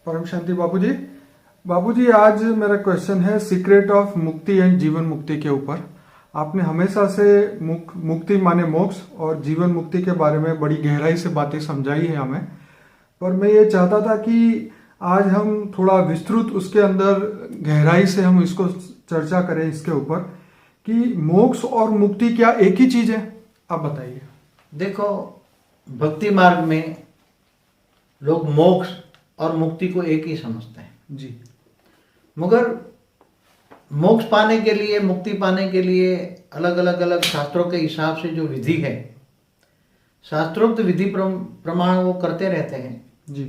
परम शांति बाबूजी। बाबूजी, आज मेरा क्वेश्चन है सीक्रेट ऑफ मुक्ति एंड जीवन मुक्ति के ऊपर। आपने हमेशा से मुक्ति माने मोक्ष और जीवन मुक्ति के बारे में बड़ी गहराई से बातें समझाई है हमें, पर मैं ये चाहता था कि आज हम थोड़ा विस्तृत उसके अंदर गहराई से हम इसको चर्चा करें इसके ऊपर कि मोक्ष और मुक्ति क्या एक ही चीज है। आप बताइए। देखो, भक्ति मार्ग में लोग मोक्ष और मुक्ति को एक ही समझते हैं जी, मगर मोक्ष पाने के लिए, मुक्ति पाने के लिए अलग अलग शास्त्रों के हिसाब से जो विधि है, शास्त्रोक्त विधि प्रमाण वो करते रहते हैं जी,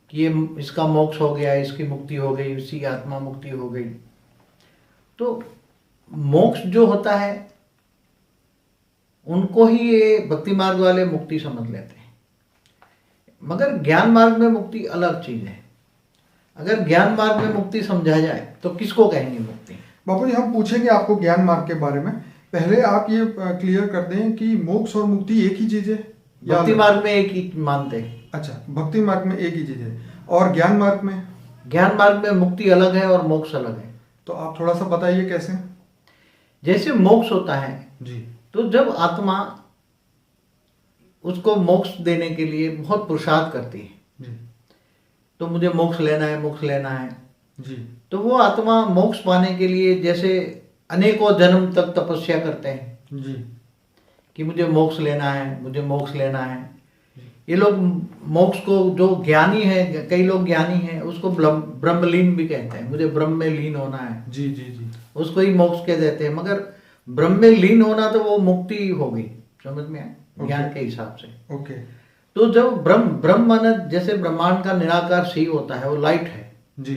कि ये इसका मोक्ष हो गया, इसकी मुक्ति हो गई, इसकी आत्मा मुक्ति हो गई। तो मोक्ष जो होता है उनको ही ये भक्ति मार्ग वाले मुक्ति समझ लेते हैं, मगर ज्ञान मार्ग में मुक्ति अलग चीज है। अगर ज्ञान मार्ग में मुक्ति समझा जाए तो किसको कहेंगे मुक्ति? बाबू जी, हम पूछेंगे आपको ज्ञान मार्ग के बारे में। पहले आप ये क्लियर कर दें कि मोक्ष और मुक्ति एक ही चीज है या भक्ति मार्ग में एक ही मानते हैं। अच्छा, भक्ति मार्ग में एक ही चीज है और ज्ञान मार्ग में? ज्ञान मार्ग में मुक्ति अलग है और मोक्ष अलग है। तो आप थोड़ा सा बताइए कैसे। जैसे मोक्ष होता है जी, तो जब आत्मा उसको मोक्ष देने के लिए बहुत पुरुषार्थ करती है, जी, तो मुझे मोक्ष लेना है, मोक्ष लेना है, जी, तो वो आत्मा मोक्ष पाने के लिए जैसे अनेकों जन्म तक तपस्या करते हैं जी, कि मुझे मोक्ष लेना है, मुझे मोक्ष लेना है। ये लोग मोक्ष को, जो ज्ञानी है, कई लोग ज्ञानी हैं, उसको ब्रह्मलीन भी कहते हैं, मुझे ब्रह्म में लीन होना है, जी, जी, जी, उसको ही मोक्ष कह देते हैं। मगर ब्रह्म में लीन होना तो वो मुक्ति हो गई, समझ में आए ज्ञान के हिसाब से। ओके। तो जब ब्रह्म माने जैसे ब्रह्मांड का निराकार शिव होता है, वो लाइट है, जी,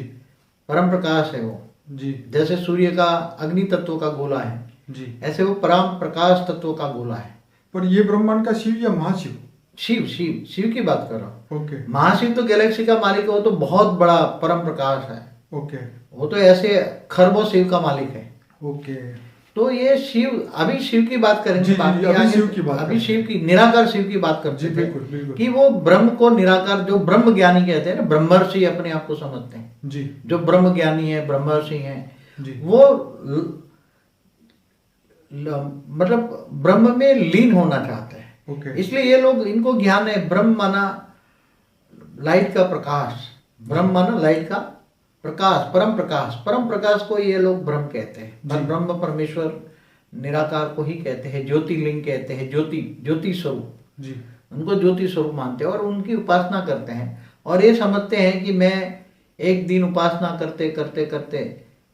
परम प्रकाश है वो। जी, जैसे सूर्य का अग्नि तत्व का गोला है, जी, ऐसे वो परम प्रकाश तत्व का गोला है। पर ये ब्रह्मांड का शिव या महाशिव? शिव की बात कर रहा हूँ। ओके, महाशिव तो गैलेक्सी का मालिक है, वो तो बहुत बड़ा परम प्रकाश है, ओके, वो तो ऐसे खरबों शिव का मालिक है। ओके। तो ये शिव, अभी शिव की बात करेंगे, जी, जी, बाकी अभी आगे शिव की बात अभी करेंगे। शिव की निराकार शिव की बात करते जी, थे बिल्कुल, बिल्कुल। कि वो ब्रह्म को निराकार, जो ब्रह्म ज्ञानी कहते हैं ना, ब्रह्मर्षि अपने आप को समझते हैं, जी, जो ब्रह्म ज्ञानी है, ब्रह्मर्षि हैं, जी, वो मतलब ब्रह्म में लीन होना चाहते हैं। ओके, इसलिए ये लोग, इनको ज्ञान है, ब्रह्म माना लाइट का प्रकाश, ब्रह्म माना लाइट का प्रकाश, परम प्रकाश को ये लोग ब्रह्म कहते हैं। पर ब्रह्म परमेश्वर निराकार को ही कहते हैं, ज्योतिर्लिंग कहते हैं, ज्योति स्वरूप, जी, उनको ज्योति स्वरूप मानते हैं और उनकी उपासना करते हैं। और ये समझते हैं कि मैं एक दिन उपासना करते करते करते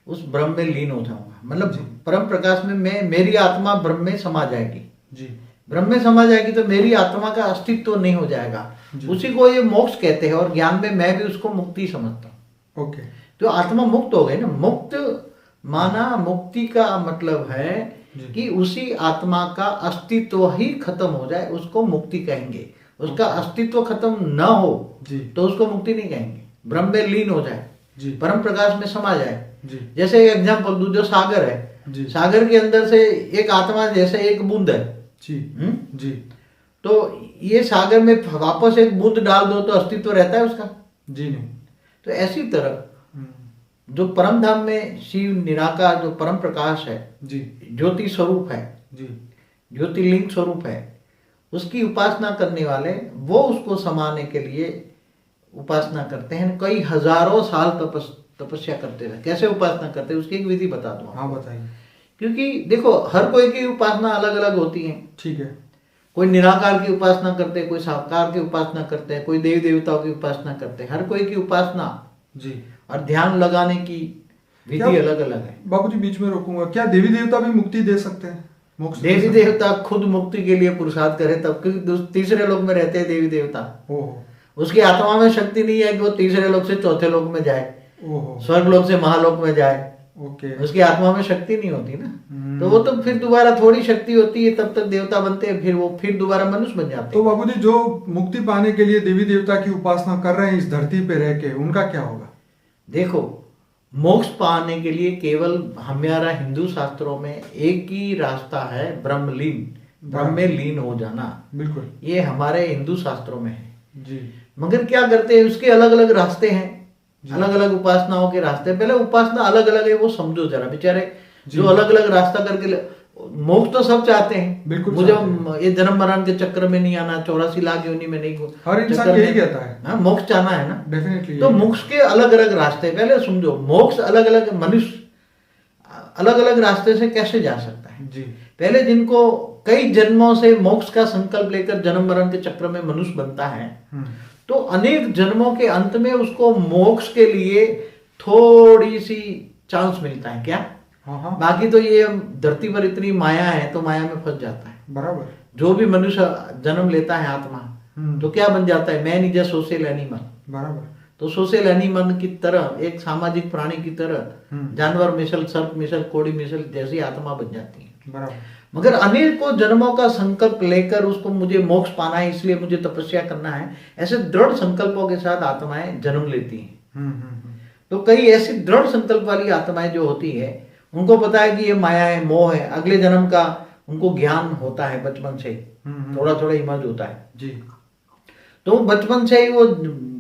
उस ब्रह्म में लीन हो जाऊंगा, मतलब परम प्रकाश में मेरी आत्मा ब्रह्म में समा जाएगी। जी, ब्रह्म में समा जाएगी तो मेरी आत्मा का अस्तित्व नहीं हो जाएगा, उसी को ये मोक्ष कहते हैं। और ज्ञान में मैं भी उसको मुक्ति समझता हूँ। ओके। तो आत्मा मुक्त हो गई ना। मुक्त माना, मुक्ति का मतलब है कि उसी आत्मा का अस्तित्व ही खत्म हो जाए, उसको मुक्ति कहेंगे। उसका अस्तित्व खत्म न हो जी, तो उसको मुक्ति नहीं कहेंगे। ब्रह्म में लीन हो जाए, जी, परम प्रकाश में समा जाए। जी, जैसे एग्जाम्पल दूं, जो सागर है, जी, सागर के अंदर से एक आत्मा जैसे एक बूंद है, जी, जी, तो ये सागर में वापस एक बूंद डाल दो तो अस्तित्व रहता है उसका? जी नहीं। तो ऐसी तरह जो परम धाम में शिव निराकार, जो परम प्रकाश है, जी, ज्योति स्वरूप है, जी, ज्योतिर्लिंग स्वरूप है, उसकी उपासना करने वाले वो उसको समाने के लिए उपासना करते हैं। कई हजारों साल तपस्या करते हैं। कैसे उपासना करते हैं उसकी एक विधि बता दूं। हाँ, बताइए। क्योंकि देखो, हर कोई की उपासना अलग अलग होती है। ठीक है। कोई निराकार की उपासना करते हैं, कोई साकार की उपासना करते हैं, कोई देवी देवताओं की उपासना करते हैं। हर कोई की उपासना जी, और ध्यान लगाने की विधि अलग अलग है। बाबूजी, बीच में रोकूंगा, क्या देवी देवता भी मुक्ति दे सकते हैं, मोक्ष दे देवी सकते हैं? देवता खुद मुक्ति के लिए पुरुषार्थ करे तब, क्योंकि तीसरे लोक में रहते हैं देवी देवता। ओहो, उसकी आत्मा में शक्ति नहीं है कि वो तीसरे लोक से चौथे लोक में जाए, ओहो, स्वर्ग लोक से महालोक में जाए। ओके। उसकी आत्मा में शक्ति नहीं होती ना, तो वो तो फिर दोबारा थोड़ी शक्ति होती है, तब तक देवता बनते हैं, फिर वो फिर दोबारा मनुष्य बन जाते तो हैं। बाबूजी, जो मुक्ति पाने के लिए देवी देवता की उपासना कर रहे हैं इस धरती पे रह के, उनका क्या होगा? देखो, मोक्ष पाने के लिए केवल हमारा हिंदू शास्त्रों में एक ही रास्ता है, ब्रह्मलीन, ब्रह्म में लीन हो जाना। बिल्कुल, ये हमारे हिंदू शास्त्रों में है। जी, मगर क्या करते हैं, उसके अलग अलग रास्ते हैं। अलग अलग उपासनाओं के रास्ते। पहले उपासना अलग अलग है वो समझो जरा, बेचारे जो अलग अलग रास्ता करके मोक्ष तो सब चाहते हैं, बिल्कुल मुझे चाहते ये जन्म मरण के चक्र में नहीं आना, 84 लाख योनि में नहीं, हर इंसान चक्कर यही में- कहता है। हाँ, मोक्ष चाहना है ना। डेफिनेटली। तो मोक्ष के अलग अलग रास्ते, पहले समझो मोक्ष अलग अलग, मनुष्य अलग अलग रास्ते से कैसे जा सकता है। जी पहले जिनको कई जन्मों से मोक्ष का संकल्प लेकर जन्म मरण के चक्र में मनुष्य बनता है, तो अनेक जन्मों के अंत में उसको मोक्ष के लिए थोड़ी सी चांस मिलता है क्या। हाँ हाँ बाकी तो ये धरती पर इतनी माया है तो माया में फंस जाता है। बराबर। जो भी मनुष्य जन्म लेता है आत्मा, तो क्या बन जाता है, man is a social animal. बराबर। तो सोशल एनिमल की तरह, एक सामाजिक प्राणी की तरह, जानवर मिसल, सर्प मिसल, कोड़ी मिसल जैसी आत्मा बन जाती है। बराबर। मगर अनेकों जन्मों का संकल्प लेकर उसको मुझे मोक्ष पाना है इसलिए मुझे तपस्या करना है, ऐसे दृढ़ संकल्पों के साथ आत्माएं जन्म लेती हैं। तो कई ऐसी दृढ़ संकल्प वाली आत्माएं जो होती है, उनको पता है कि ये माया है, मोह है, अगले जन्म का उनको ज्ञान होता है बचपन से, थोड़ा थोड़ा इमर्ज होता है जी। तो बचपन से ही वो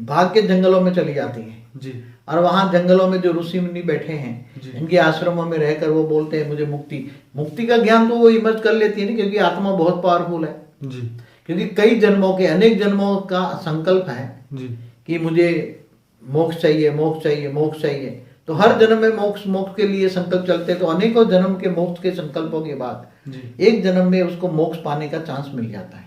भाग के जंगलों में चली जाती है जी। और वहां जंगलों में जो ऋषि मुनि बैठे हैं, जी। इनके आश्रमों में रहकर वो बोलते हैं मुझे मुक्ति का ज्ञान तो वो इमर्ज कर लेती है ना, क्योंकि आत्मा बहुत पावरफुल है। जी। क्योंकि कई जन्मों के, अनेक जन्मों का संकल्प है जी। कि मुझे मोक्ष चाहिए, मोक्ष चाहिए, मोक्ष चाहिए। तो हर जन्म में मोक्ष मोक्ष के लिए संकल्प चलते, तो अनेकों जन्म के मोक्ष के संकल्पों के बाद जी। एक जन्म में उसको मोक्ष पाने का चांस मिल जाता है।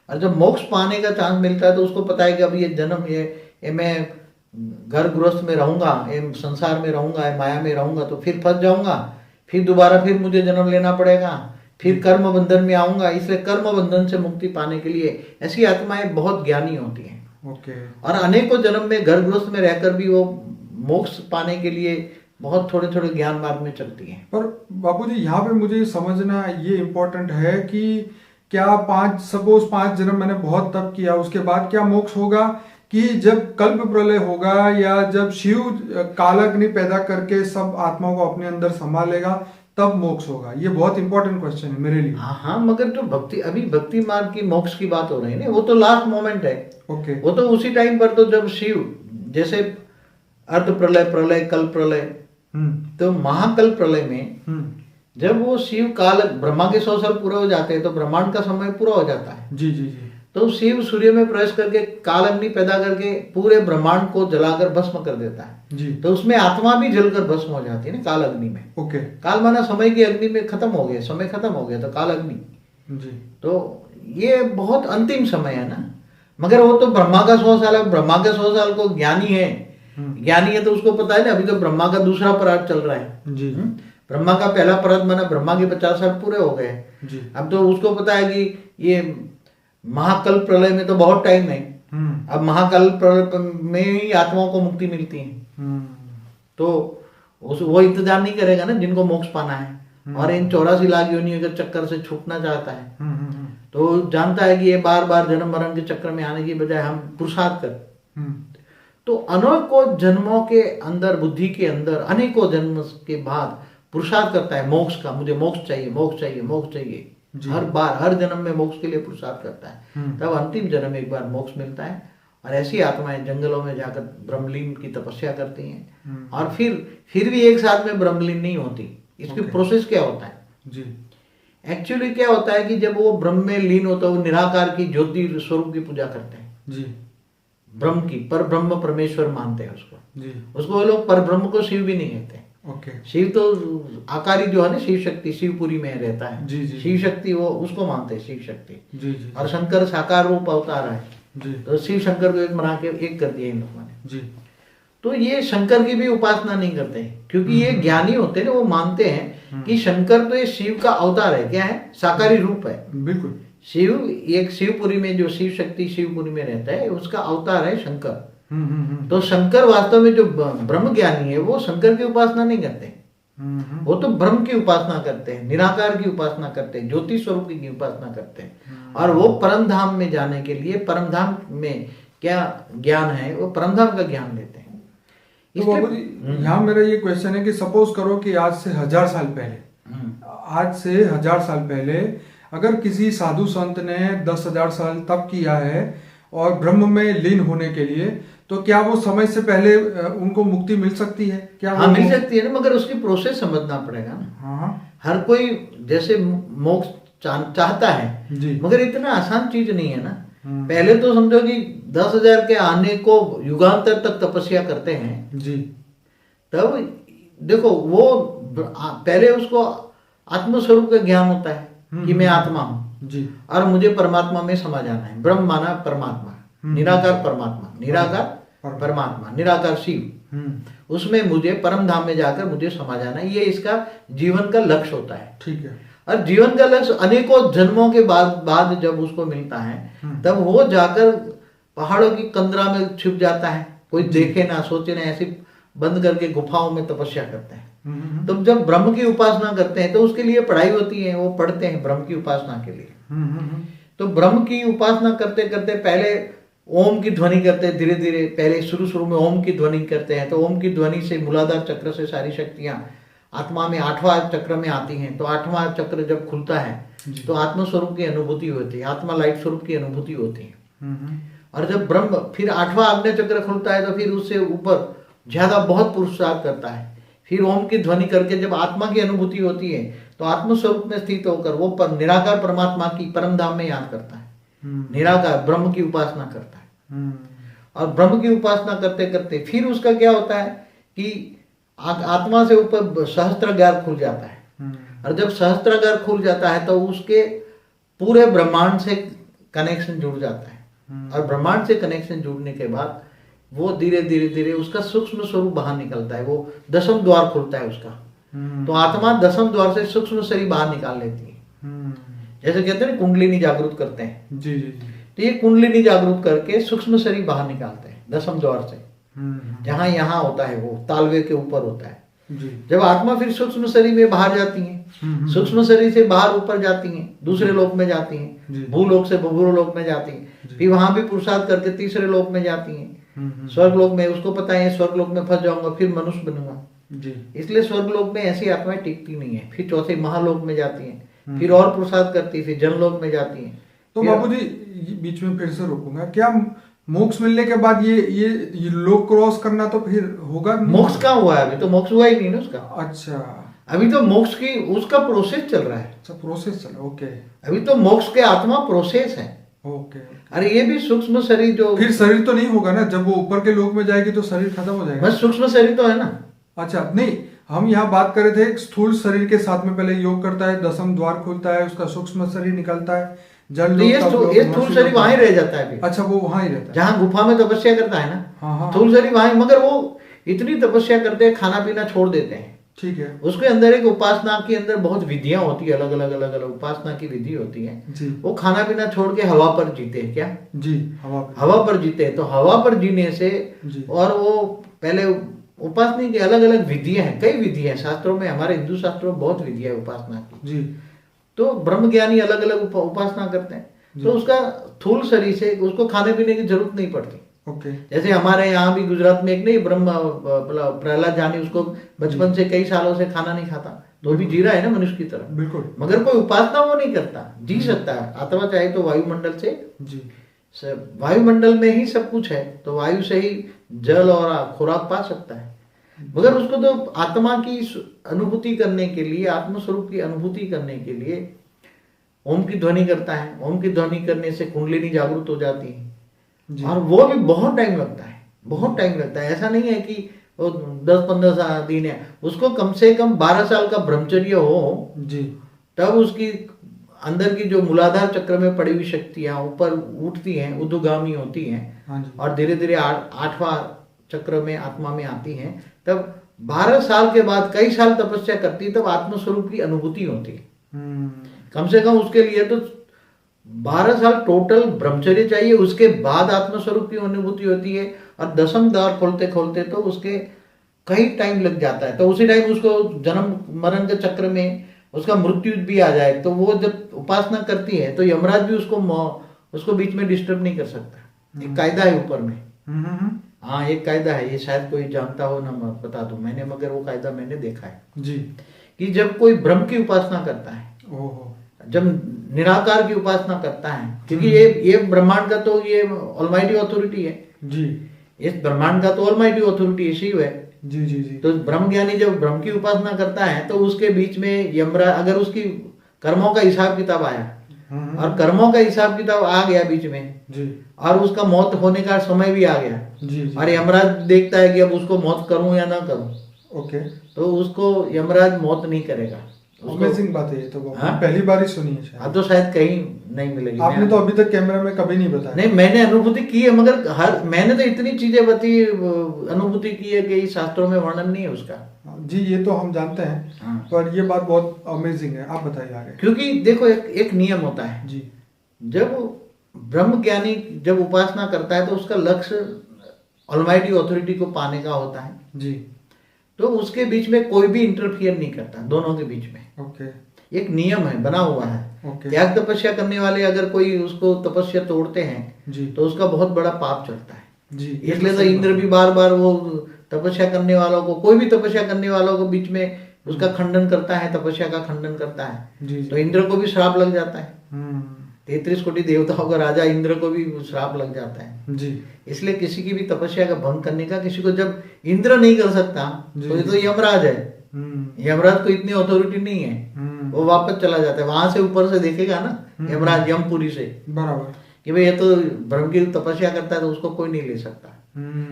और जब मोक्ष पाने का चांस मिलता है तो उसको पता है कि अब ये जन्म, ये मैं घर गृहस्थ में रहूंगा, ये संसार में रहूंगा, ये माया में रहूंगा तो फिर फंस जाऊंगा, फिर दोबारा फिर मुझे जन्म लेना पड़ेगा, फिर कर्म बंधन में आऊंगा। इसलिए कर्म बंधन से मुक्ति पाने के लिए ऐसी आत्माएं बहुत ज्ञानी होती हैं। ओके। और अनेकों जन्म में घर गृहस्थ में रहकर भी वो मोक्ष पाने के लिए बहुत थोड़े थोड़े ज्ञान मार्ग में चलती हैं। पर बापूजी यहाँ पे मुझे समझना ये इम्पोर्टेंट है कि क्या सपोज 5 जन्म मैंने बहुत तप किया, उसके बाद क्या मोक्ष होगा, कि जब कल्प प्रलय होगा या जब शिव कालाग्नि पैदा करके सब आत्माओं को अपने अंदर संभालेगा तब मोक्ष होगा? ये बहुत इंपॉर्टेंट क्वेश्चन है मेरे लिए। हाँ, मगर जो भक्ति मार्ग की मोक्ष की बात हो रही है ना, वो तो लास्ट मोमेंट है। ओके। वो तो उसी टाइम पर, तो जब शिव, जैसे अर्ध प्रलय, प्रलय, कल्प प्रलय, तो महाकल्प प्रलय में जब वो शिव काल, ब्रह्मा के 100 साल पूरे हो जाते हैं तो ब्रह्मांड का समय पूरा हो जाता है। जी जी जी। तो शिव सूर्य में प्रवेश करके काल अग्नि पैदा करके पूरे ब्रह्मांड को जलाकर भस्म कर देता है जी। तो उसमें आत्मा भी जलकर भस्म हो जाती है ना काल अग्नि में। ओके। काल माना समय की अग्नि में खत्म हो गया, समय खत्म हो गया तो काल अग्नि। जी। तो ये बहुत अंतिम समय है ना। मगर वो तो ब्रह्मा का 100 साल है, ब्रह्मा के 100 साल को ज्ञानी है, ज्ञानी है तो उसको पता है ना, अभी तो ब्रह्मा का दूसरा पराग चल रहा है जी। ब्रह्मा का पहला पराग माना ब्रह्मा के 50 साल पूरे हो गए जी। अब तो उसको पता है कि ये महाकल्प प्रलय में तो बहुत टाइम है, अब महाकल्प प्रलय में ही आत्माओं को मुक्ति मिलती है। तो वो इंतजार नहीं करेगा ना जिनको मोक्ष पाना है और इन 84 लाख योनियों के चक्कर से छूटना चाहता है तो जानता है कि ये बार बार जन्म मरण के चक्कर में आने की बजाय हम पुरुषार्थ कर। तो अनेकों जन्मों के अंदर, बुद्धि के अंदर अनेकों जन्म के बाद पुरुषार्थ करता है मोक्ष का, मुझे मोक्ष चाहिए, मोक्ष चाहिए, मोक्ष चाहिए। हर बार, हर जन्म में मोक्ष के लिए पुरुषार्थ करता है, तब अंतिम जन्म एक बार मोक्ष मिलता है। और ऐसी आत्माएं जंगलों में जाकर ब्रह्मलीन की तपस्या करती हैं और फिर भी एक साथ में ब्रह्मलीन नहीं होती। इसकी प्रोसेस क्या होता है जी? एक्चुअली क्या होता है कि जब वो ब्रह्म में लीन होता है, वो निराकार की ज्योति स्वरूप की पूजा करते हैं जी। ब्रह्म की, पर ब्रह्म परमेश्वर मानते हैं उसको जी। उसको वो लोग पर ब्रह्म को शिव भी नहीं कहते। ओके। शिव तो आकारी जो है ना, शिव शक्ति शिवपुरी में रहता है जी जी। शिव शक्ति, वो उसको मानते हैं शिव शक्ति। जी जी। और शंकर साकार रूप अवतार है जी। तो शिव शंकर को एक बना के एक कर दिया इन लोगों ने। जी। तो ये शंकर की भी उपासना नहीं करते हैं क्योंकि ये ज्ञानी होते हैं ना, वो मानते हैं कि शंकर तो ये शिव का अवतार है। क्या है? साकारी रूप है। बिल्कुल। शिव एक शिवपुरी में जो शिव शक्ति शिवपुरी में रहता है उसका अवतार है शंकर। तो शंकर वास्तव में जो ब्रह्म ज्ञानी है वो शंकर की उपासना नहीं करते, वो तो ब्रह्म की उपासना करते हैं, निराकार की उपासना करते हैं, ज्योति स्वरूप की उपासना करते हैं। और वो परम धाम में जाने के लिए, परम धाम में क्या ज्ञान है, वो परम धाम का ज्ञान लेते हैं। तो बाबूजी यहाँ मेरा ये क्वेश्चन है कि सपोज करो कि आज से 1000 साल पहले अगर किसी साधु संत ने 10,000 साल तप किया है और ब्रह्म में लीन होने के लिए, तो क्या वो समय से पहले उनको मुक्ति मिल सकती है क्या? हाँ मिल सकती है ना, मगर उसकी प्रोसेस समझना पड़ेगा ना। हाँ हर कोई जैसे मोक्ष चाहता है जी। मगर इतना आसान चीज नहीं है ना। पहले तो समझो कि 10,000 के आने को युगांतर तक तपस्या करते हैं जी तब देखो वो पहले उसको आत्मस्वरूप का ज्ञान होता है कि मैं आत्मा हूं जी और मुझे परमात्मा में समा जाना है। ब्रह्म माना परमात्मा, निराकार परमात्मा, निराकार परमात्मा, निराकार शिव, उसमें मुझे परम धाम में जाकर मुझे समा जाना है। ये इसका जीवन का लक्ष्य होता है। ठीक है। और जीवन का लक्ष्य अनेकों जन्मों के बाद जब उसको मिलता है तब वो जाकर पहाड़ों की कंदरा में छिप जाता है, कोई देखे ना सोचे ना, ऐसे बंद करके गुफाओं में तपस्या करते हैं। तो जब ब्रह्म की उपासना करते हैं तो उसके लिए पढ़ाई होती है, वो पढ़ते हैं ब्रह्म की उपासना के लिए। तो ब्रह्म की उपासना करते करते पहले ओम की ध्वनि करते हैं, धीरे धीरे पहले शुरू में ओम की ध्वनि करते हैं। तो ओम की ध्वनि से मूलाधार चक्र से सारी शक्तियां आत्मा में 8वां चक्र में आती हैं। तो 8वां चक्र जब खुलता है तो आत्म स्वरूप की अनुभूति होती है, आत्मा लाइट स्वरूप की अनुभूति होती है। और जब ब्रह्म फिर 8वां आज्ञा चक्र खुलता है तो फिर उससे ऊपर ज्यादा बहुत पुरुषार्थ करता है। फिर ओम की ध्वनि करके जब आत्मा की अनुभूति होती है तो आत्म स्वरूप में स्थित होकर वो निराकार परमात्मा की परम धाम में याद करता है, निराकार ब्रह्म की उपासना करता है। और ब्रह्म की उपासना करते करते फिर उसका क्या होता है कि आत्मा से ऊपर सहस्त्रागार खुल जाता है। और जब सहस्त्रागार खुल जाता है तो उसके पूरे ब्रह्मांड से कनेक्शन जुड़ जाता है। और ब्रह्मांड से कनेक्शन जुड़ने के बाद वो धीरे धीरे धीरे उसका सूक्ष्म स्वरूप बाहर निकलता है, वो 10वां द्वार खुलता है उसका। तो आत्मा 10वां द्वार से सूक्ष्म शरीर बाहर निकाल लेती है। जैसे कहते हैं कुंडलिनी जागृत करते हैं, जी जी। तो ये कुंडलिनी जागृत करके सूक्ष्म शरीर बाहर निकालते हैं 10वें द्वार से, जहां यहाँ होता है वो तालवे के ऊपर होता है। जब आत्मा फिर सूक्ष्म शरीर में बाहर जाती है, सूक्ष्म शरीर से बाहर ऊपर जाती हैं, दूसरे लोक में जाती हैं, भूलोक से भूलोक में जाती हैं, फिर वहां भी पुरुषार्थ करके तीसरे लोक में जाती हैं, स्वर्ग लोक में। उसको पता है स्वर्ग लोक में फंस जाऊंगा फिर मनुष्य बनूंगा, इसलिए स्वर्ग लोक में ऐसी आत्माएं टिकती नहीं है। फिर चौथे महालोक में जाती हैं, फिर और पुरुषार्थ करती है, फिर जनलोक में जाती हैं। तो बाबूजी बीच में फिर से रोकूंगा, क्या मोक्ष मिलने के बाद ये लोक क्रॉस करना तो फिर होगा? मोक्ष कहाँ हुआ है? अभी तो मोक्ष हुआ ही नहीं ना उसका। अच्छा, अभी तो मोक्ष की उसका प्रोसेस चल रहा है। अच्छा प्रोसेस चल रहा है, ओके। अभी तो मोक्ष के आत्मा प्रोसेस है, ओके। अरे ये भी सूक्ष्म शरीर जो फिर शरीर तो नहीं होगा ना, जब वो ऊपर के लोक में जाएगी तो शरीर खत्म हो जाएगा। बस सूक्ष्म शरीर तो है ना। अच्छा नहीं, हम यहाँ बात कर रहे थे स्थूल शरीर के साथ में पहले योग करता है, 10वां द्वार खुलता है, उसका सूक्ष्म शरीर निकलता है, जल ये स्थूल शरीर वहां रह जाता है। अच्छा वो वहां ही रहता है जहाँ गुफा में तपस्या करता है ना। हाँ। स्थूल शरीर वहां, मगर वो इतनी तपस्या करते हैं, खाना पीना छोड़ देते हैं। ठीक है। उसके अंदर एक उपासना के अंदर बहुत विधियां होती है, अलग अलग उपासना की विधि होती है जी। वो खाना पीना छोड़ के हवा पर जीते हैं। क्या जी? हवा पर जीते हैं। तो हवा पर जीने से जी। और वो पहले उपासना की अलग अलग विधियां हैं, कई विधियां हैं शास्त्रों में, हमारे हिंदू शास्त्रों में बहुत विधियां है उपासना की जी। तो ब्रह्म ज्ञानी अलग अलग उपासना करते हैं। तो उसका स्थूल शरीर से उसको खाने पीने की जरूरत नहीं पड़ती। ओके। जैसे हमारे यहाँ भी गुजरात में एक नहीं ब्रह्म प्रहलाद जानी, उसको बचपन से कई सालों से खाना नहीं खाता तो भी जी रहा है ना मनुष्य की तरह। बिल्कुल। मगर कोई उपासना वो नहीं करता, जी सकता है। आत्मा चाहे तो वायुमंडल से, जी वायुमंडल में ही सब कुछ है, तो वायु से ही जल और खुराक पा सकता है। मगर उसको तो आत्मा की अनुभूति करने के लिए, आत्मस्वरूप की अनुभूति करने के लिए ओम की ध्वनि करता है। ओम की ध्वनि करने से कुंडलिनी जागृत हो जाती है और वो भी बहुत टाइम लगता है, बहुत टाइम लगता है। ऐसा नहीं है कि वो 10-15 दिन है, उसको कम से कम 12 साल का ब्रह्मचर्य हो जी, तब उसकी अंदर की जो मूलाधार चक्र में पड़ी हुई शक्तियां ऊपर उठती हैं, ऊर्ध्वगामी होती हैं और धीरे धीरे 8वां चक्र में आत्मा में आती हैं। तब 12 साल के बाद कई साल तपस्या करती है, तब आत्मस्वरूप की अनुभूति होती है। कम से कम उसके लिए तो 12 साल टोटल ब्रह्मचर्य चाहिए, उसके बाद आत्मस्वरूप की अनुभूति होती है। और 10वां द्वार खोलते खोलते तो उसके कई टाइम लग जाता है। तो उसी टाइम उसको जन्म मरण के चक्र में उसका मृत्यु भी आ जाए, तो वो जब उपासना करती है तो यमराज भी उसको बीच में डिस्टर्ब नहीं कर सकता। एक कायदा है ऊपर में। हाँ एक कायदा है, ये शायद कोई जानता हो ना, मैं बता दूं मैंने, मगर वो कायदा मैंने देखा है जी, कि जब कोई ब्रह्म की उपासना करता है, जब निराकार की उपासना करता है, क्योंकि ये ब्रह्मांड का तो ये ऑलमाइटी अथॉरिटी है जी इस ब्रह्मांड का तो ऑलमाइटी अथॉरिटी शिव है। जी जी जी तो ब्रह्म ज्ञानी जब ब्रह्म की उपासना करता है तो उसके बीच में यमराज, अगर उसकी कर्मों का हिसाब किताब आया और कर्मों का हिसाब किताब आ गया बीच में जी और उसका मौत होने का समय भी आ गया जी जी और यमराज देखता है कि अब उसको मौत करूं या ना करूं, ओके। तो उसको यमराज मौत नहीं करेगा। अमेजिंग बात है ये तो, हाँ? पहली बार ही सुनी है शायद। हाँ, तो शायद कहीं नहीं मिलेगी। आपने तो अभी तक कैमरा में कभी नहीं बताया। नहीं, मैंने अनुभूति की है, मगर मैंने तो इतनी चीजें अनुभूति की है कि शास्त्रों में वर्णन नहीं है उसका। जी ये तो हम जानते हैं, हाँ। पर ये बात बहुत अमेजिंग है, आप बताइए आगे। क्योंकि देखो एक नियम होता है, जी जब ब्रह्म ज्ञानी जब उपासना करता है तो उसका लक्ष्य ऑलमाइटी अथॉरिटी को पाने का होता है। जी तो उसके बीच में कोई भी इंटरफियर नहीं करता, दोनों के बीच में ओके एक नियम है, बना हुआ है। ओके त्याग तपस्या करने वाले अगर कोई उसको तपस्या तोड़ते हैं जी तो उसका बहुत बड़ा पाप चढ़ता है। जी इसलिए तो इंद्र भी बार बार वो तपस्या करने वालों को, कोई भी तपस्या करने वालों को बीच में उसका खंडन करता है, तपस्या का खंडन करता है। जी तो इंद्र को भी श्राप लग जाता है। हम्म 33 कोटि देवताओं का राजा इंद्र को भी श्राप लग जाता है। जी इसलिए किसी की भी तपस्या का भंग करने का, किसी को जब इंद्र नहीं कर सकता तो ये तो यमराज है। यमराज को इतनी अथॉरिटी नहीं है, वो वापस चला जाता है, वहां से ऊपर से देखेगा ना यमराज यमपुरी से बराबर कि भाई ये तो ब्रह्म की तपस्या करता है तो उसको कोई नहीं ले सकता।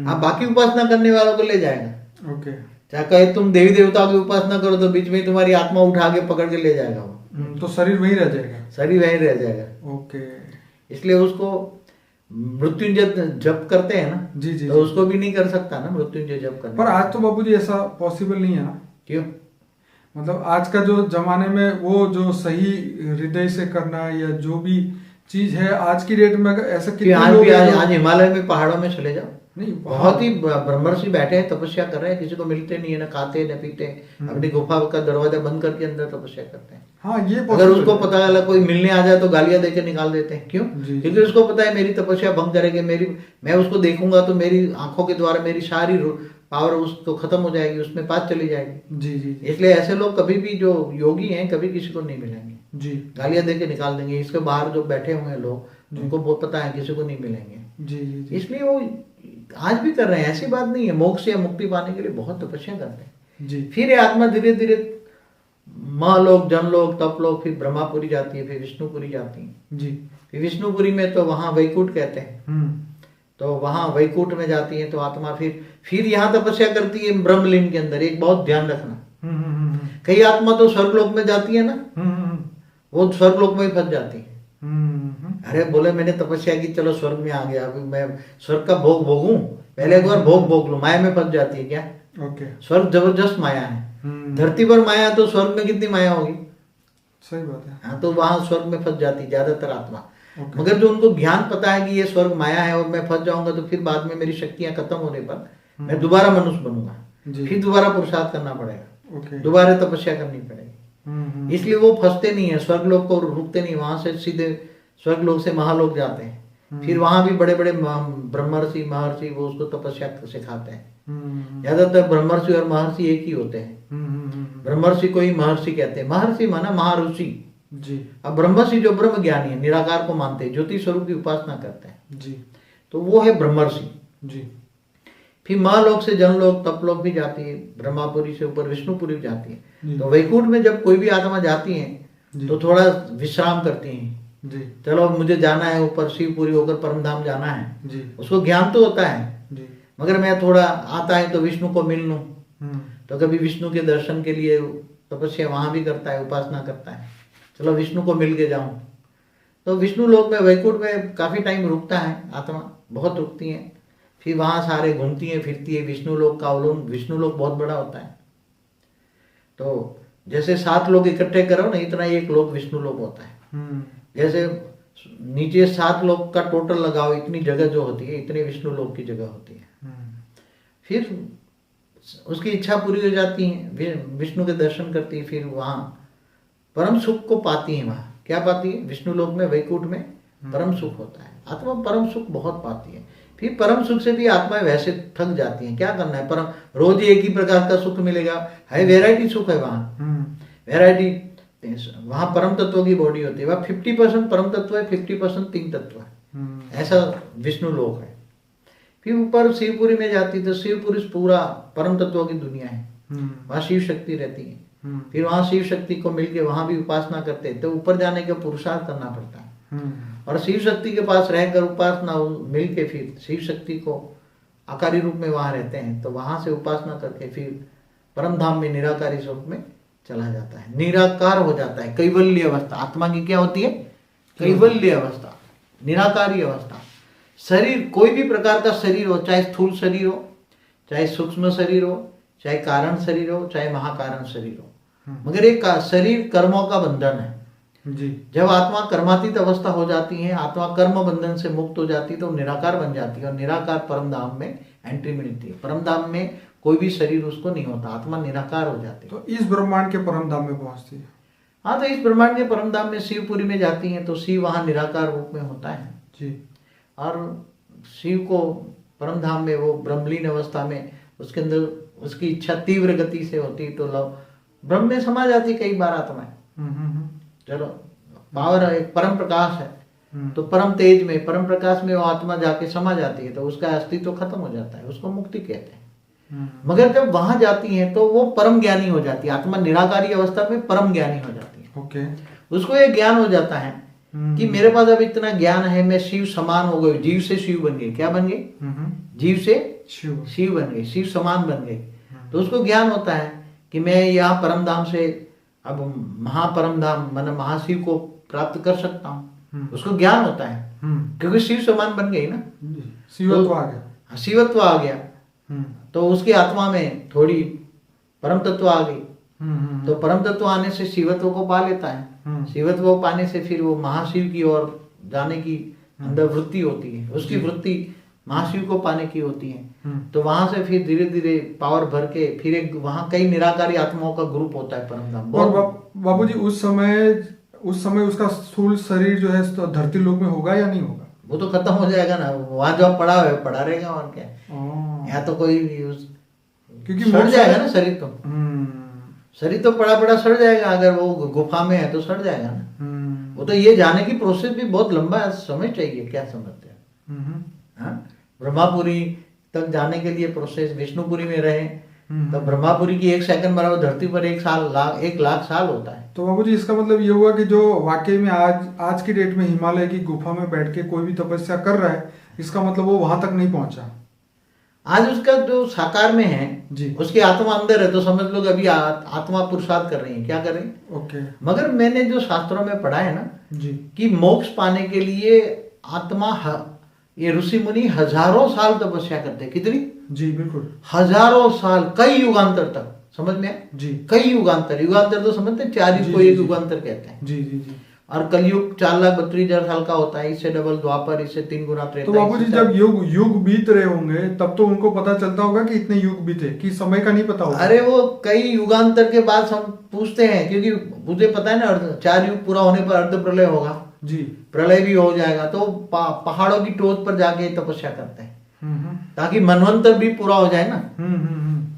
हाँ, बाकी उपासना करने वालों को ले जाएगा। ओके। चाहे कहे तुम देवी देवताओं की उपासना करो तो बीच में तुम्हारी आत्मा उठा के पकड़ के ले जाएगा वो, तो शरीर वहीं रह जाएगा। शरीर वहीं रह जाएगा। ओके। इसलिए उसको मृत्युंजय जप करते हैं ना, जी जी तो उसको भी नहीं कर सकता ना मृत्युंजय जप करने। पर आज तो बाबूजी ऐसा पॉसिबल नहीं है ना। क्यों? मतलब आज का जो जमाने में वो जो सही हृदय से करना या जो भी चीज है आज की डेट में, अगर ऐसा कितने आज लोग भी हैं आज हिमालय में पहाड़ों में चले जाओ, नहीं बहुत ही ब्रह्मर्षि बैठे हैं, तपस्या कर रहे हैं, किसी को मिलते नहीं है, ना खाते न पीते, अपनी गुफा का दरवाजा बंद करके अंदर तपस्या करते हैं। हाँ ये अगर possible उसको है। पता चला कोई मिलने आ जाए तो गालियां देके निकाल देते हैं। क्यों? जी। क्योंकि उसको पता है मेरी तपस्या भंग करेगी, मैं उसको देखूंगा तो मेरी आंखों के द्वारा मेरी सारी पावर उसको खत्म हो जाएगी, उसमें बात चली जाएगी। जी जी इसलिए ऐसे लोग कभी भी जो योगी हैं कभी किसी को नहीं मिलेंगे, जी गालियां देके निकाल देंगे। इसके बाहर जो बैठे हुए हैं लोग उनको बहुत पता है किसी को नहीं मिलेंगे, जी जी जी इसलिए वो आज भी कर रहे हैं। ऐसी बात नहीं है, मोक्ष या मुक्ति पाने के लिए बहुत तपस्या करते हैं। जी फिर ये आत्मा धीरे धीरे महालोक, जनलोक, तपलोक, फिर ब्रह्मापुरी जाती है, फिर विष्णुपुरी जाती है। जी फिर विष्णुपुरी में तो वहां वैकुंठ कहते हैं, तो वहां वैकुंठ में जाती है तो आत्मा फिर यहाँ तपस्या करती है ब्रह्मलीन के अंदर। एक बहुत ध्यान रखना, कई आत्मा तो स्वर्गलोक में जाती है ना, वो स्वर्गलोक में ही फंस जाती है। अरे बोले मैंने तपस्या की, चलो स्वर्ग में आ गया, अभी मैं स्वर्ग का भोग भोगूं, पहले एक बार भोग लूं। माया में फंस जाती है क्या? ओके। स्वर्ग जबरदस्त माया है, धरती पर माया तो स्वर्ग में कितनी माया होगी। सही बात है। हाँ, तो वहां स्वर्ग में फंस जाती है ज्यादातर आत्मा। ओके। मगर जो उनको ज्ञान पता है कि ये स्वर्ग माया है और मैं फंस जाऊंगा तो फिर बाद में मेरी शक्तियां खत्म होने पर मैं दोबारा मनुष्य बनूंगा, फिर दोबारा पुरुषार्थ करना पड़ेगा, ओके। दोबारा तपस्या करनी पड़ेगी। इसलिए वो फंसते नहीं है, स्वर्गलोक को रुकते नहीं, वहां से सीधे स्वर्गलोक से महालोक जाते हैं। फिर वहां भी बड़े बड़े ब्रह्मर्षि महर्षि वो उसको तपस्या सिखाते हैं। ज्यादातर ब्रह्मर्षि और महर्षि एक ही होते हैं। ब्रह्मर्षि को ही महर्षि कहते हैं, महर्षि माना महाऋषि जी। अब ब्रह्मर्षि जो ब्रह्म ज्ञानी है, निराकार को मानते हैं, ज्योति स्वरूप की उपासना करते हैं जी, तो वो है ब्रह्मर्षि जी। फिर महालोक से जनलोक तपलोक भी जाती है, ब्रह्मापुरी से ऊपर विष्णुपुरी भी जाती है। तो वैकुंठ में जब कोई भी आत्मा जाती है तो थोड़ा विश्राम करती है जी। चलो मुझे जाना है ऊपर शिवपुरी होकर परम धाम जाना है जी। उसको ज्ञान तो होता है जी। मगर मैं थोड़ा आता है तो विष्णु को मिल लूं, तो कभी विष्णु के दर्शन के लिए तपस्या वहां भी करता है, उपासना करता है, चलो विष्णु को मिल के जाऊं। तो विष्णु लोक में वैकुंठ में काफी टाइम रुकता है आत्मा, बहुत रुकती है, फिर वहां सारे घूमती है फिरती है। विष्णु लोक का अवलोकन, विष्णु लोक बहुत बड़ा होता है, तो जैसे 7 लोग इकट्ठे करो ना इतना एक लोक विष्णु लोक होता है। जैसे नीचे 7 लोग का टोटल लगाओ, इतनी जगह जो होती है इतने विष्णु लोक की जगह होती है। फिर उसकी इच्छा पूरी हो जाती है, विष्णु के दर्शन करती है, फिर वहां परम सुख को पाती है। वहां क्या पाती है? विष्णु लोक में वैकुंठ में परम सुख होता है, आत्मा परम सुख बहुत पाती है। फिर परम सुख से भी आत्मा वैसे थक जाती है, क्या करना है, परम रोज एक ही प्रकार का सुख मिलेगा, है वैरायटी सुख है वहां, वैरायटी वहां परम तत्व की बॉडी होती है, वह 50% परम तत्व है, 50% तीन तत्व है। ऐसा विष्णु लोक है। फिर ऊपर शिवपुरी में जाती तो शिवपुरी पूरा परम तत्वों की दुनिया है, वहां शिव शक्ति रहती है। फिर वहां शिव शक्ति को मिलके वहां भी उपासना करते हैं, तो ऊपर जाने का पुरुषार्थ करना पड़ता है। और शिव शक्ति के पास रहकर उपासना मिलके फिर शिव शक्ति को आकारी रूप में वहां रहते हैं, तो वहां से उपासना करके फिर परम धाम में निराकारी स्वरूप में चला जाता है, निराकार हो जाता है। कैवल्य अवस्था आत्मा की क्या होती है? कैवल्य अवस्था, निराकारी अवस्था। शरीर कोई भी प्रकार का शरीर हो, चाहे स्थूल शरीर हो, चाहे सूक्ष्म शरीर हो, चाहे कारण शरीर हो, चाहे महाकारण शरीर हो, मगर एक शरीर कर्मों का बंधन है जी। जब आत्मा कर्मातीत अवस्था हो जाती है, आत्मा कर्म बंधन से मुक्त हो जाती है, तो निराकार बन जाती है और निराकार परम धाम में एंट्री मिलती है। परम धाम में कोई भी शरीर उसको नहीं होता, आत्मा निराकार हो जाती है। तो इस ब्रह्मांड के परम धाम में पहुंचती है। हाँ, तो इस ब्रह्मांड के परम धाम में शिवपुरी में जाती है, तो शिव वहां निराकार रूप में होता है जी। और शिव को परम धाम में वो ब्रह्मलीन अवस्था में उसके अंदर उसकी इच्छा तीव्र गति से होती, तो ब्रह्म में समा जाती कई बार आत्माएं। चलो, पावर एक परम प्रकाश है, तो परम तेज में, परम प्रकाश में वो आत्मा जाके समा जाती है, तो उसका अस्तित्व खत्म हो जाता है, उसको मुक्ति कहते हैं। मगर जब वहां जाती है तो वो परम ज्ञानी हो जाती है, आत्मा निराकारी अवस्था में परम ज्ञानी हो जाती है। ओके। उसको ये ज्ञान हो जाता है कि मेरे पास अब इतना ज्ञान है, मैं शिव समान हो गई, जीव से शिव बन गई। क्या बन गई? जीव से शिव बन गई, शिव समान बन गई। तो उसको ज्ञान होता है कि मैं यहाँ परम धाम से अब महापरम धाम मन महाशिव को प्राप्त कर सकता हूँ। उसको ज्ञान होता है क्योंकि शिव समान बन गई ना, शिवत्व आ गया। शिवत्व आ गया, तो उसकी आत्मा में थोड़ी परम तत्व आ गई, तो परम तत्व आने से शिवत्व को पा लेता है। शिवत्व को पाने से फिर वो महाशिव की ओर जाने की अंदर वृत्ति होती है, उसकी वृत्ति महाशिव को पाने की होती है। तो वहां से फिर धीरे धीरे पावर भर के फिर एक वहां कई निराकारी आत्माओं का ग्रुप होता है परम धाम। और बाबूजी उस समय उसका स्थूल शरीर जो है तो धरती लोक में होगा या नहीं होगा? वो तो खत्म हो जाएगा ना, वहां जो पड़ा है पड़ा रहेगा, और क्या। यहाँ तो कोई क्योंकि सड़ जाएगा ना शरीर, तो शरीर तो पड़ा पड़ा सड़ जाएगा, अगर वो गुफा में है तो सड़ जाएगा ना। वो तो ये जाने की प्रोसेस भी बहुत लंबा समय चाहिए। क्या समझते हैं? ब्रह्मापुरी तक जाने के लिए प्रोसेस, विष्णुपुरी में रहे तो ब्रह्मापुरी की 1 सेकंड बराबर धरती पर 1 लाख साल होता है। तो बाबूजी इसका मतलब ये हुआ कि जो वाकई में आज की डेट में हिमालय की गुफा में बैठ के कोई भी तपस्या कर रहा है, इसका मतलब वो वहां तक नहीं पहुंचा। आज उसका जो साकार में है जी, उसकी आत्मा अंदर है, तो समझ लो अभी आत्मा पुरुषार्थ कर रही है। क्या कर रही है? ओके। मगर मैंने जो शास्त्रों में पढ़ा है ना जी, कि मोक्ष पाने के लिए आत्मा ये ऋषि मुनि हजारों साल तपस्या करते हैं। कितनी? जी बिल्कुल, हजारों साल, कई युगांतर तक। समझ में आया? जी। कई युगांतर, युगांतर तो समझते हैं, 4 युग को एक युगांतर कहते हैं। जी जी जी। और कलयुग 4,32,000 साल का होता है, इससे डबल द्वापर, इससे 3 गुना त्रेता। तो बाबूजी जब युग बीत रहे होंगे तब तो उनको पता चलता होगा कि इतने युग बीते, कि समय का नहीं पता होगा। अरे वो कई युगांतर के बाद हम पूछते हैं, क्योंकि मुझे पता है ना 4 युग पूरा होने पर अर्ध प्रलय होगा जी, प्रलय भी हो जाएगा, तो पहाड़ों की टोच पर जाके तपस्या करते हैं ताकि मनवंतर भी पूरा हो जाए ना।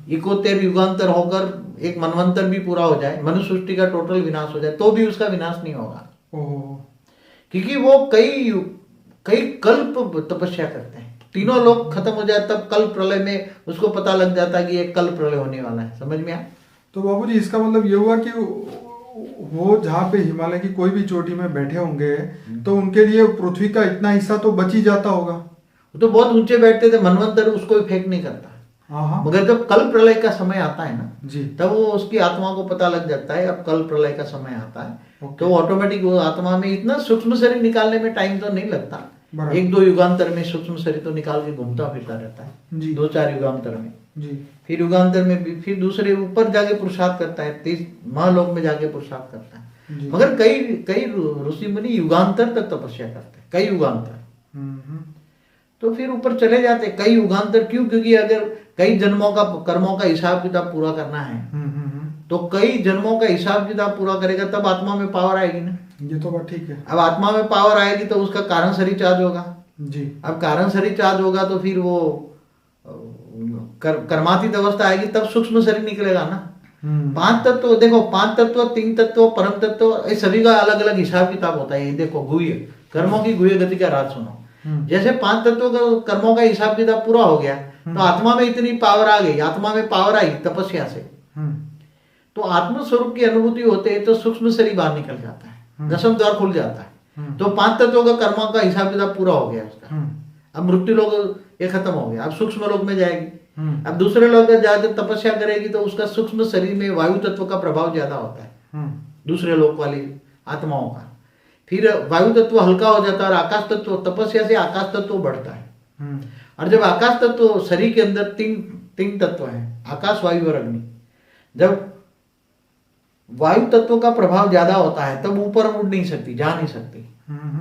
71 युगांतर होकर एक मनवंतर भी पूरा हो जाए, मनुष्य सृष्टि का टोटल विनाश हो जाए, तो भी उसका विनाश नहीं होगा। क्योंकि वो कई कल्प तपस्या करते हैं, तीनों लोग खत्म हो जाए तब कल प्रलय में उसको पता लग जाता है कि ये कल प्रलय होने वाला है। समझ में आया? तो बाबूजी इसका मतलब ये हुआ कि वो जहाँ पे हिमालय की कोई भी चोटी में बैठे होंगे तो उनके लिए पृथ्वी का इतना हिस्सा तो बच ही जाता होगा। वो तो बहुत ऊंचे बैठते थे, मनवंतर उसको इफेक्ट नहीं करता। मगर जब कल प्रलय का समय आता है ना जी, तब वो उसकी आत्मा को पता लग जाता है अब कल प्रलय का समय आता है, तो ऑटोमेटिक वो आत्मा में इतना सूक्ष्म शरीर निकालने में टाइम तो नहीं लगता, 1-2 युगांतर में सूक्ष्म शरीर तो निकाल के घूमता फिरता रहता है 2-4 युगांतर में जी। फिर युगांतर में फिर दूसरे ऊपर जाके पुरुषार्थ करता है, 30 महालोक में जाके पुरुषार्थ करता है। मगर कई ऋषि मुनि युगांतर तक तपस्या करते हैं, कई युगांतर। तो फिर ऊपर चले जाते कई युगांतर। क्यों? क्योंकि अगर कई जन्मों का कर्मों का हिसाब किताब पूरा करना है तो कई जन्मों का हिसाब किताब पूरा करेगा तब आत्मा में पावर आएगी ना। ये तो बात ठीक है। अब आत्मा में पावर आएगी तो उसका कारण शरीर चार्ज होगा जी। अब कारण शरीर चार्ज होगा तो फिर वो कर्मातीत अवस्था आएगी तब सूक्ष्म शरीर निकलेगा ना। पांच तत्व देखो, पांच तत्व, तीन तत्व, परम तत्व, ये सभी का अलग अलग हिसाब किताब होता है। ये देखो गुह्य कर्मों की गुह्य गति का राज सुनो। जैसे पांच तत्वों का कर्मों का हिसाब किताब पूरा हो गया तो आत्मा में इतनी पावर आ गई, आत्मा में पावर आई तपस्या से, तो आत्म स्वरूप की अनुभूति होते है तो सूक्ष्म शरीर बाहर निकल जाता है, दसम द्वार खुल जाता है। तो पांच तत्वों का कर्मों का हिसाब किताब पूरा हो गया उसका। अब मृत्यु लोग ये खत्म हो गया, अब सूक्ष्म लोक में जाएगी। अब दूसरे लोग ज्यादा तपस्या करेगी तो उसका सूक्ष्म शरीर में वायु तत्व का प्रभाव ज्यादा होता है दूसरे लोक वाली आत्माओं का। फिर वायु तत्व हल्का हो जाता है और आकाश तत्व, तपस्या से आकाश तत्व बढ़ता है। और जब आकाश तत्व, शरीर के अंदर तीन तत्व हैं, आकाश, वायु और अग्नि। जब वायु तत्व का प्रभाव ज्यादा होता है तब ऊपर उड़ नहीं सकती, जा नहीं सकती।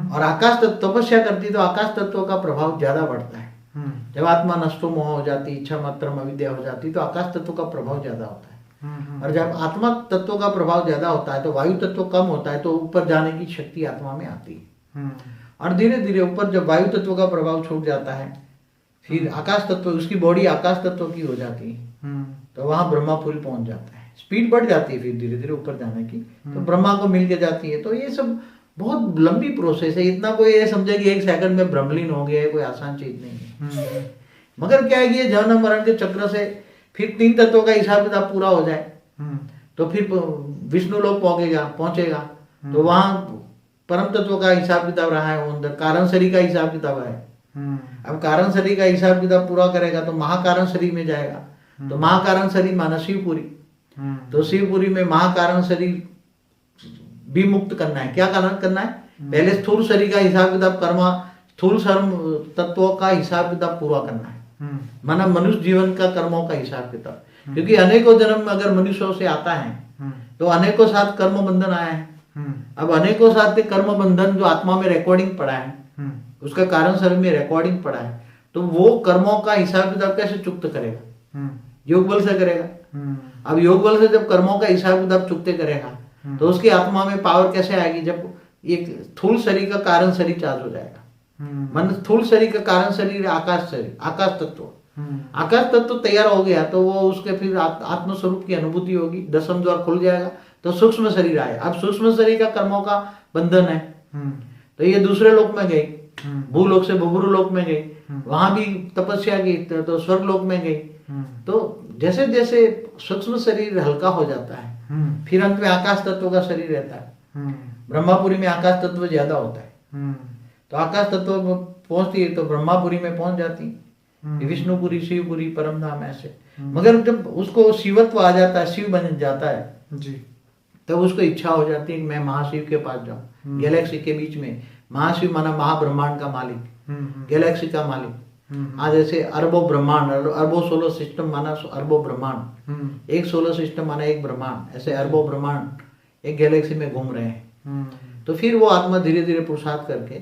और आकाश तत्व तपस्या करती तो आकाश तत्व का प्रभाव ज्यादा बढ़ता है। जब आत्मा नष्टो मोह हो जाती, इच्छा मात्र अविद्या हो जाती तो आकाश तत्व का प्रभाव ज्यादा होता है। और जब आत्मा तत्व का प्रभाव ज्यादा होता है तो वायु तत्व कम होता है, तो ऊपर जाने की शक्ति आत्मा में आती है। और धीरे धीरे ऊपर जब वायु तत्व का प्रभाव छूट जाता है फिर आकाश तत्व, उसकी बॉडी आकाश तत्व की हो जाती है, तो वहां ब्रह्मापुरी पहुंच जाता है। स्पीड बढ़ जाती है फिर धीरे धीरे ऊपर जाने की, तो ब्रह्मा को मिल के जाती है। तो ये सब बहुत लंबी प्रोसेस है, इतना कोई ये समझे कि एक सेकंड में ब्रह्मलीन हो गया है, कोई आसान चीज नहीं है। मगर क्या है कि ये जन्म मरण के चक्र से फिर तीन तत्वों का हिसाब किताब पूरा हो जाए तो फिर विष्णु लोक पहुंचेगा तो वहां परम तत्व का हिसाब किताब रहा है, वो अंदर कारण शरीर का हिसाब किताब है। अब कारण शरीर का हिसाब किताब पूरा करेगा तो महाकारण शरीर में जाएगा, तो महाकारण शरीर माना शिवपुरी। तो शिवपुरी में महाकारण शरीर भी मुक्त करना है। क्या करना है? पहले स्थूल शरीर का हिसाब किताब कर्मा, स्थूल शर्म तत्वों का हिसाब किताब पूरा करना है, माना मनुष्य जीवन का कर्मों का हिसाब किताब। क्योंकि अनेकों जन्म अगर मनुष्यों से आता है तो अनेकों साथ कर्म बंधन आया है। अब अनेकों साथ के कर्म बंधन जो आत्मा में रिकॉर्डिंग पड़ा है, उसका कारण शरीर में रिकॉर्डिंग पड़ा है, तो वो कर्मों का हिसाब किताब कैसे चुक्त करेगा? योग बल से करेगा। अब योग बल से जब कर्मों का हिसाब किताब चुकते करेगा तो उसकी आत्मा में पावर कैसे आएगी? जब एक स्थूल शरीर का कारण शरीर चार्ज हो जाएगा। मन स्थूल शरीर का कारण शरीर आकाश शरीर, आकाश तत्व, आकाश तत्व तैयार हो गया तो वो उसके फिर आत्म स्वरूप की अनुभूति होगी, दसम द्वार खुल जाएगा तो सूक्ष्म शरीर आए। अब सूक्ष्म शरीर का कर्मों का बंधन है तो ये दूसरे लोक में गई, भूलोक से भूभुर लोक में गई, वहां भी तपस्या की तो स्वर्ग लोक में गई। तो जैसे जैसे सूक्ष्म शरीर हल्का हो जाता है फिर अंत में आकाश तत्व का शरीर रहता है। ब्रह्मापुरी में आकाश तत्व ज्यादा होता है तो आकाश तत्व पहुंचती है तो ब्रह्मापुरी में पहुंच जाती है, विष्णुपुरी, शिवपुरी, परम धाम ऐसे। मगर जब उसको शिवत्व आ जाता है, शिव बन जाता है जी, तब उसको इच्छा हो जाती है कि मैं महाशिव के पास जाऊं। गैलेक्सी के बीच में महाशिव माना महाब्रह्मांड का मालिक, गैलेक्सी का मालिक। आज ऐसे अरबों ब्रह्मांड, अरबों सोलर सिस्टम माना अरबों ब्रह्मांड, एक सोलर सिस्टम माना एक ब्रह्मांड, ऐसे अरबों ब्रह्मांड एक गैलेक्सी में घूम रहे हैं। तो फिर वो आत्मा धीरे धीरे पुरुषार्थ करके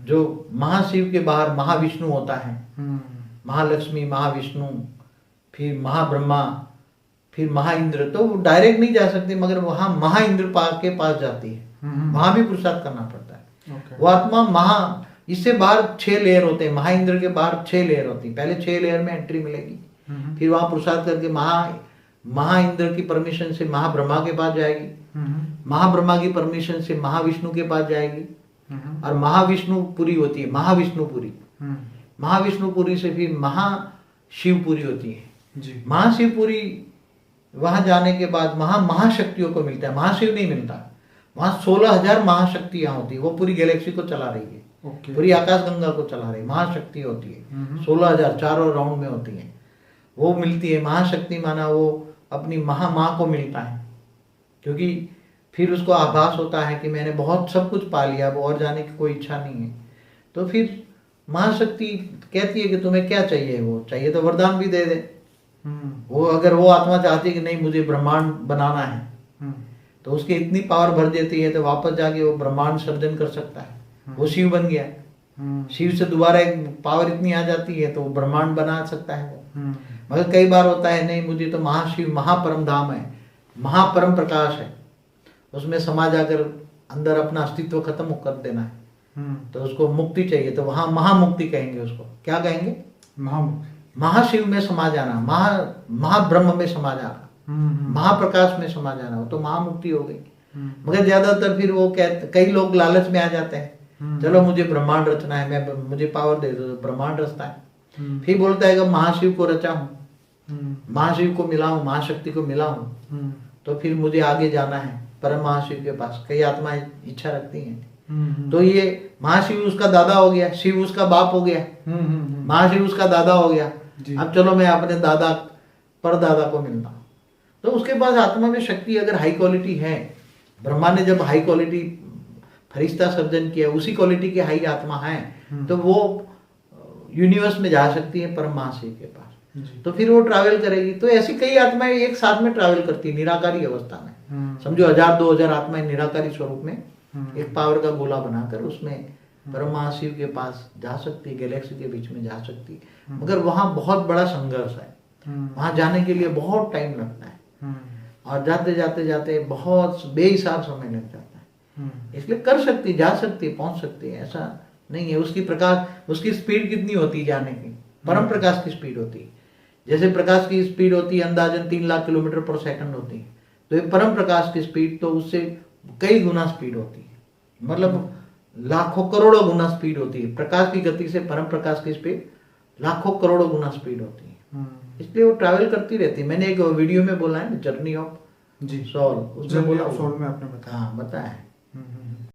जो महाशिव के बाहर महाविष्णु होता है, महालक्ष्मी, महाविष्णु, फिर महाब्रह्मा, फिर महाइंद्र, तो वो डायरेक्ट नहीं जा सकती मगर वहां महाइंद्र के पास जाती है, वहां भी पुरुषार्थ करना पड़ता है। वो आत्मा इससे बाहर 6 लेयर होते हैं, महाइंद्र के बाहर 6 लेयर होती है। पहले 6 लेयर में एंट्री मिलेगी, फिर वहां पुरुषार्थ करके महाइंद्र की परमिशन से महाब्रह्मा के पास जाएगी, महाब्रह्मा की परमिशन से महाविष्णु के पास जाएगी, और महाविष्णुपुरी होती है, महाविष्णुपुरी, महाविष्णुपुरी से फिर महाशिवपुरी होती है। महाशिवपुरी वहां जाने के बाद महाशक्तियों को मिलता है, महाशिव नहीं मिलता। वहां 16,000 महाशक्तियां होती है, वो पूरी गैलेक्सी को चला रही है, पूरी आकाश गंगा को चला रही है, महाशक्ति होती है। 16,000 चारों राउंड में होती है, वो मिलती है। महाशक्ति माना वो अपनी माँ को मिलता है, क्योंकि फिर उसको आभास होता है कि मैंने बहुत सब कुछ पा लिया, अब और जाने की कोई इच्छा नहीं है। तो फिर महाशक्ति कहती है कि तुम्हें क्या चाहिए, वो चाहिए तो वरदान भी दे दे। वो अगर वो आत्मा चाहती है कि नहीं मुझे ब्रह्मांड बनाना है तो उसकी इतनी पावर भर देती है तो वापस जाके वो ब्रह्मांड सर्जन कर सकता है, वो शिव बन गया। शिव से दोबारा एक पावर इतनी आ जाती है तो वो ब्रह्मांड बना सकता है वो। मगर कई बार होता है नहीं मुझे तो महाशिव महापरम धाम है, महापरम प्रकाश है, उसमें समा जाकर अंदर अपना अस्तित्व खत्म कर देना है, तो उसको मुक्ति चाहिए, तो वहां महामुक्ति कहेंगे उसको। क्या कहेंगे? महाशिव में समा जाना, महाब्रह्म में समा जाना। महाप्रकाश में समा जाना, वो तो महामुक्ति हो गई। मगर ज्यादातर फिर वो कई लोग लालच में आ जाते हैं, चलो मुझे ब्रह्मांड रचना है, मैं मुझे पावर दे दो, तो ब्रह्मांड रचता है। फिर बोलता है कि महाशिव को रचा हूँ, महाशिव को मिला हूँ, महाशक्ति को मिला हूँ, तो फिर मुझे आगे जाना है परम महाशिव के पास। कई आत्माएं इच्छा रखती हैं, तो ये महाशिव उसका दादा हो गया, शिव उसका बाप हो गया, महाशिव उसका दादा हो गया। अब चलो मैं अपने दादा परदादा को मिलता हूँ, तो उसके पास आत्मा में शक्ति अगर हाई क्वालिटी है, ब्रह्मा ने जब हाई क्वालिटी फरिश्ता सर्जन किया, उसी क्वालिटी की हाई आत्मा है, तो वो यूनिवर्स में जा सकती है परम महाशिव के पास, तो फिर वो ट्रैवल करेगी। तो ऐसी कई आत्माएं एक साथ में ट्रैवल करती है निराकारी अवस्था में। समझो 1000-2000 आत्माएं निराकारी स्वरूप में एक पावर का गोला बनाकर उसमें परम महाशिव के पास जा सकती है, गैलेक्सी के बीच में जा सकती है। मगर वहां बहुत बड़ा संघर्ष है, वहां जाने के लिए बहुत टाइम लगता है, और जाते जाते जाते बहुत बेहिसाब समय लग जाता है। इसलिए कर सकती, जा सकती, पहुंच सकती है, ऐसा नहीं है। उसकी प्रकाश, उसकी स्पीड कितनी होती है जाने की? परम प्रकाश की स्पीड होती है। जैसे प्रकाश की स्पीड होती है अंदाजन 3 लाख किलोमीटर पर सेकंड होती है, तो ये परम प्रकाश की स्पीड तो उससे कई गुना स्पीड होती है, मतलब लाखों करोड़ों गुना स्पीड होती है। प्रकाश की गति से परम प्रकाश की स्पीड लाखों करोड़ों गुना स्पीड होती है, इसलिए वो ट्रैवल करती रहती है। मैंने एक वीडियो में बोला है, जर्नी ऑफ सोल, उसमें बोला, सोल में आपने बताया। हाँ बताया है।